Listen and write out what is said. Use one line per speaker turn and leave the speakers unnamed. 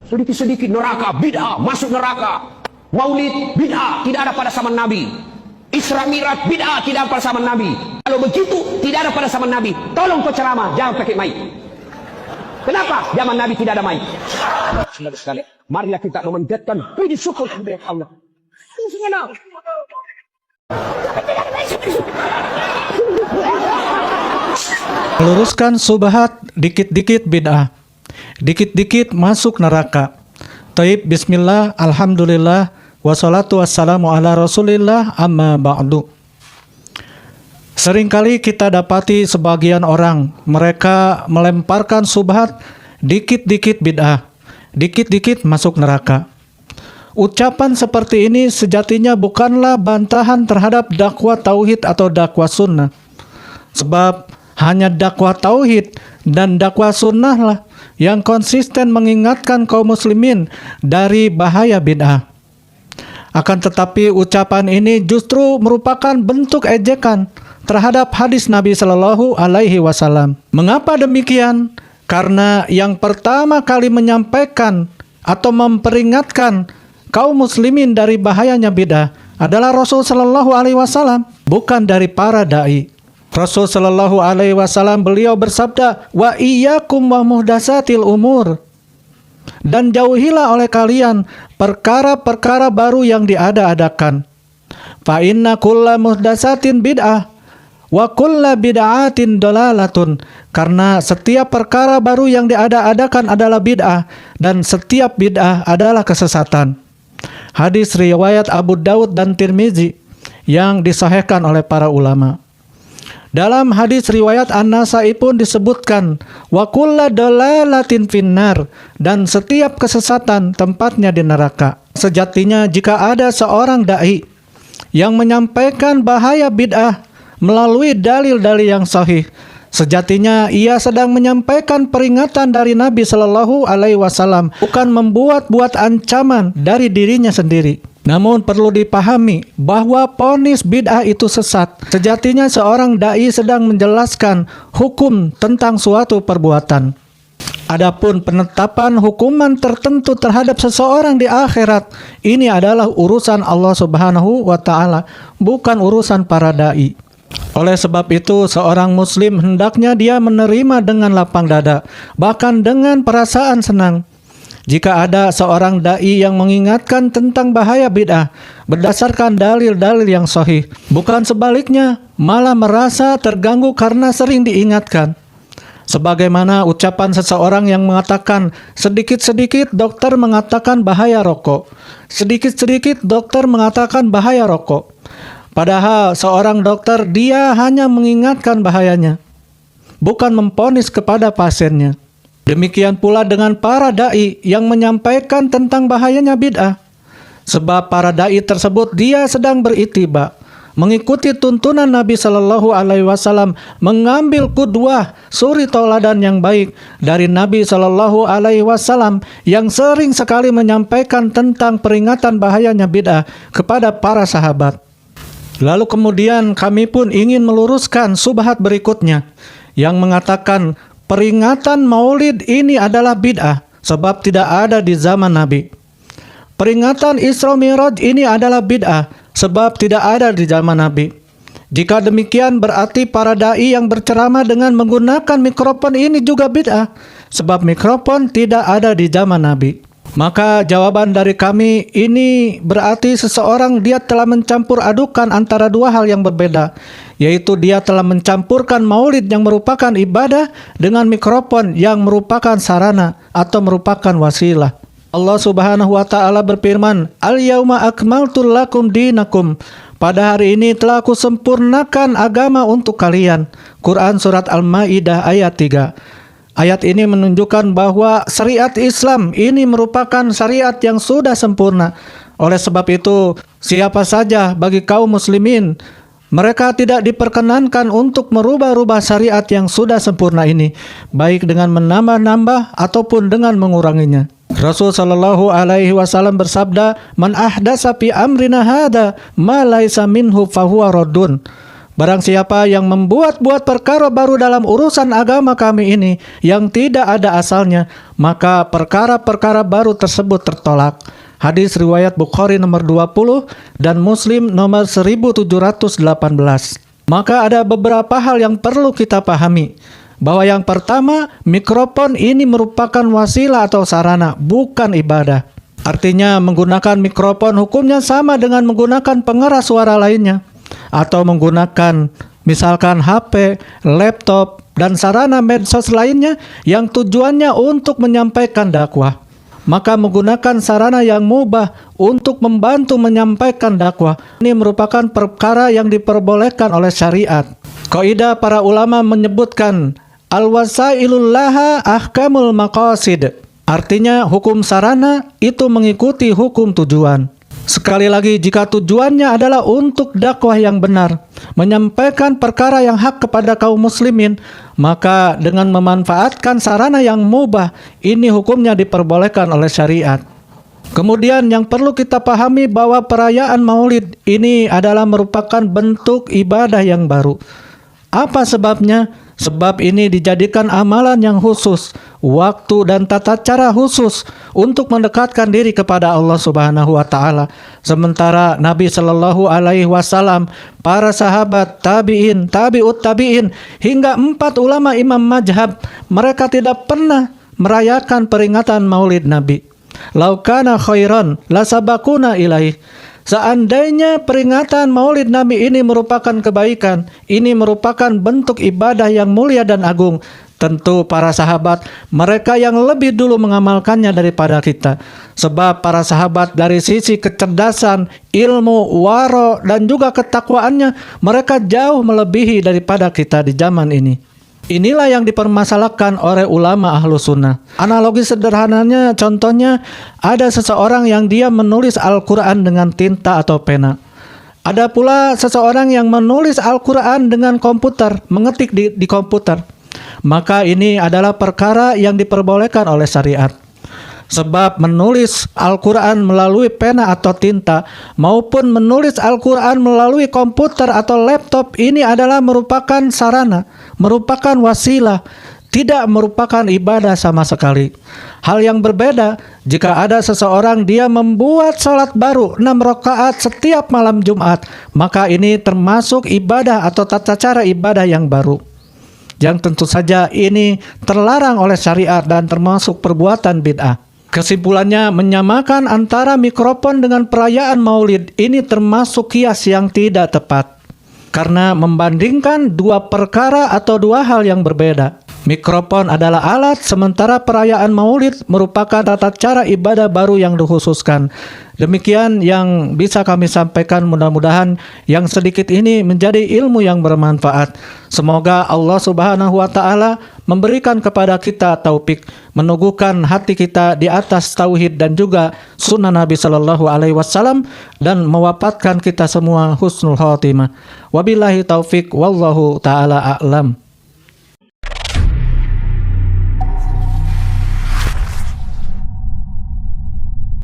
Sedikit-sedikit neraka, bid'ah, masuk neraka. Maulid, bid'ah, tidak ada pada zaman Nabi. Isra Mi'raj, bid'ah, tidak ada pada zaman Nabi. Kalau begitu, tidak ada pada zaman Nabi. Tolong kau ceramah, jangan pakai mic. Kenapa? Zaman Nabi tidak ada mic. Sekali. Marilah kita memanjatkan puji syukur kepada Allah.
Meluruskan subhat, dikit-dikit bid'ah, dikit-dikit masuk neraka. Taib, bismillah, alhamdulillah, wassalatu wassalamu ala rasulillah, amma ba'du. Seringkali kita dapati sebagian orang, mereka melemparkan subhat, dikit-dikit bid'ah, dikit-dikit masuk neraka. Ucapan seperti ini sejatinya bukanlah bantahan terhadap dakwah tauhid atau dakwah sunnah. Sebab hanya dakwah tauhid dan dakwah sunnah lah yang konsisten mengingatkan kaum muslimin dari bahaya bid'ah. Akan tetapi ucapan ini justru merupakan bentuk ejekan terhadap hadis Nabi Shallallahu Alaihi Wasallam. Mengapa demikian? Karena yang pertama kali menyampaikan atau memperingatkan kaum muslimin dari bahayanya bid'ah adalah Rasul Shallallahu Alaihi Wasallam, bukan dari para dai. Rasul Shallallahu Alaihi Wasallam beliau bersabda, wa iyyakum wa muhdatsatil umur, dan jauhilah oleh kalian perkara-perkara baru yang diada-adakan. Fa inna kulla muhdatsatin bid'ah wa kulla bid'atin dalalatun, karena setiap perkara baru yang diada-adakan adalah bid'ah dan setiap bid'ah adalah kesesatan. Hadis riwayat Abu Daud dan Tirmizi yang disahihkan oleh para ulama. Dalam hadis riwayat An-Nasa'i pun disebutkan wa kulla dalalatin finnar, dan setiap kesesatan tempatnya di neraka. Sejatinya jika ada seorang dai yang menyampaikan bahaya bid'ah melalui dalil-dalil yang sahih, sejatinya ia sedang menyampaikan peringatan dari Nabi Shallallahu Alaihi Wasallam, bukan membuat-buat ancaman dari dirinya sendiri. Namun perlu dipahami bahwa vonis bid'ah itu sesat. Sejatinya seorang dai sedang menjelaskan hukum tentang suatu perbuatan. Adapun penetapan hukuman tertentu terhadap seseorang di akhirat, ini adalah urusan Allah Subhanahu wa taala, bukan urusan para dai. Oleh sebab itu, seorang muslim hendaknya dia menerima dengan lapang dada, bahkan dengan perasaan senang, jika ada seorang dai yang mengingatkan tentang bahaya bid'ah berdasarkan dalil-dalil yang sahih, bukan sebaliknya, malah merasa terganggu karena sering diingatkan. Sebagaimana ucapan seseorang yang mengatakan, sedikit-sedikit dokter mengatakan bahaya rokok, sedikit-sedikit dokter mengatakan bahaya rokok. Padahal seorang dokter dia hanya mengingatkan bahayanya, bukan memvonis kepada pasiennya. Demikian pula dengan para dai yang menyampaikan tentang bahayanya bid'ah. Sebab para dai tersebut dia sedang berittiba, mengikuti tuntunan Nabi Shallallahu Alaihi Wasallam, mengambil qudwah, suri tauladan yang baik dari Nabi Shallallahu Alaihi Wasallam yang sering sekali menyampaikan tentang peringatan bahayanya bid'ah kepada para sahabat. Lalu kemudian kami pun ingin meluruskan subhat berikutnya yang mengatakan peringatan maulid ini adalah bid'ah sebab tidak ada di zaman Nabi. Peringatan Isra Mi'raj ini adalah bid'ah sebab tidak ada di zaman Nabi. Jika demikian berarti para dai yang berceramah dengan menggunakan mikrofon ini juga bid'ah sebab mikrofon tidak ada di zaman Nabi. Maka jawaban dari kami ini berarti seseorang dia telah mencampur adukan antara dua hal yang berbeda, yaitu dia telah mencampurkan maulid yang merupakan ibadah dengan mikrofon yang merupakan sarana atau merupakan wasilah. Allah Subhanahu wa taala berfirman, "Al-yauma akmaltu lakum dinakum." Pada hari ini telah aku sempurnakan agama untuk kalian. Quran surat Al-Maidah ayat 3. Ayat ini menunjukkan bahwa syariat Islam ini merupakan syariat yang sudah sempurna. Oleh sebab itu, siapa saja bagi kaum muslimin, mereka tidak diperkenankan untuk merubah-rubah syariat yang sudah sempurna ini, baik dengan menambah-nambah ataupun dengan menguranginya. Rasul sallallahu alaihi wasallam bersabda, "Man ahdasa fi amrina hada ma laisa minhu fahuwa raddun." Barang siapa yang membuat-buat perkara baru dalam urusan agama kami ini yang tidak ada asalnya, maka perkara-perkara baru tersebut tertolak. Hadis riwayat Bukhari nomor 20 dan Muslim nomor 1718. Maka ada beberapa hal yang perlu kita pahami. Bahwa yang pertama, mikrofon ini merupakan wasilah atau sarana, bukan ibadah. Artinya menggunakan mikrofon hukumnya sama dengan menggunakan pengeras suara lainnya. Atau menggunakan misalkan HP, laptop, dan sarana medsos lainnya yang tujuannya untuk menyampaikan dakwah. Maka menggunakan sarana yang mubah untuk membantu menyampaikan dakwah ini merupakan perkara yang diperbolehkan oleh syariat. Kaidah para ulama menyebutkan al-wasailul laha ahkamul maqasid. Artinya hukum sarana itu mengikuti hukum tujuan. Sekali lagi, jika tujuannya adalah untuk dakwah yang benar, menyampaikan perkara yang hak kepada kaum muslimin, maka dengan memanfaatkan sarana yang mubah, ini hukumnya diperbolehkan oleh syariat. Kemudian yang perlu kita pahami bahwa perayaan Maulid ini adalah merupakan bentuk ibadah yang baru. Apa sebabnya? Sebab ini dijadikan amalan yang khusus, waktu dan tata cara khusus untuk mendekatkan diri kepada Allah Subhanahu wa taala. Sementara Nabi Shallallahu alaihi wasallam, para sahabat, tabi'in, tabi'ut tabi'in hingga 4 ulama imam mazhab, mereka tidak pernah merayakan peringatan Maulid Nabi. Laukana khairan lasabakuna ilaih. Seandainya peringatan Maulid Nabi ini merupakan kebaikan, ini merupakan bentuk ibadah yang mulia dan agung, tentu para sahabat mereka yang lebih dulu mengamalkannya daripada kita. Sebab para sahabat dari sisi kecerdasan, ilmu, waro, dan juga ketakwaannya, mereka jauh melebihi daripada kita di zaman ini. Inilah yang dipermasalahkan oleh ulama ahlu sunnah. Analogi sederhananya, contohnya ada seseorang yang dia menulis Al-Quran dengan tinta atau pena. Ada pula seseorang yang menulis Al-Quran dengan komputer, mengetik di komputer. Maka ini adalah perkara yang diperbolehkan oleh syariat. Sebab menulis Al-Quran melalui pena atau tinta maupun menulis Al-Quran melalui komputer atau laptop ini adalah merupakan sarana, merupakan wasilah, tidak merupakan ibadah sama sekali. Hal yang berbeda jika ada seseorang dia membuat sholat baru 6 rakaat setiap malam Jumat, maka ini termasuk ibadah atau tata cara ibadah yang baru, yang tentu saja ini terlarang oleh syariat dan termasuk perbuatan bid'ah. Kesimpulannya, menyamakan antara mikrofon dengan perayaan Maulid ini termasuk kias yang tidak tepat. Karena membandingkan dua perkara atau dua hal yang berbeda. Mikrofon adalah alat, sementara perayaan Maulid merupakan tata cara ibadah baru yang dikhususkan. Demikian yang bisa kami sampaikan, mudah-mudahan yang sedikit ini menjadi ilmu yang bermanfaat. Semoga Allah Subhanahu wa taala memberikan kepada kita taufik, meneguhkan hati kita di atas tauhid dan juga sunnah Nabi sallallahu alaihi wasallam, dan mewafatkan kita semua husnul khotimah. Wabillahi taufik wallahu taala a'lam.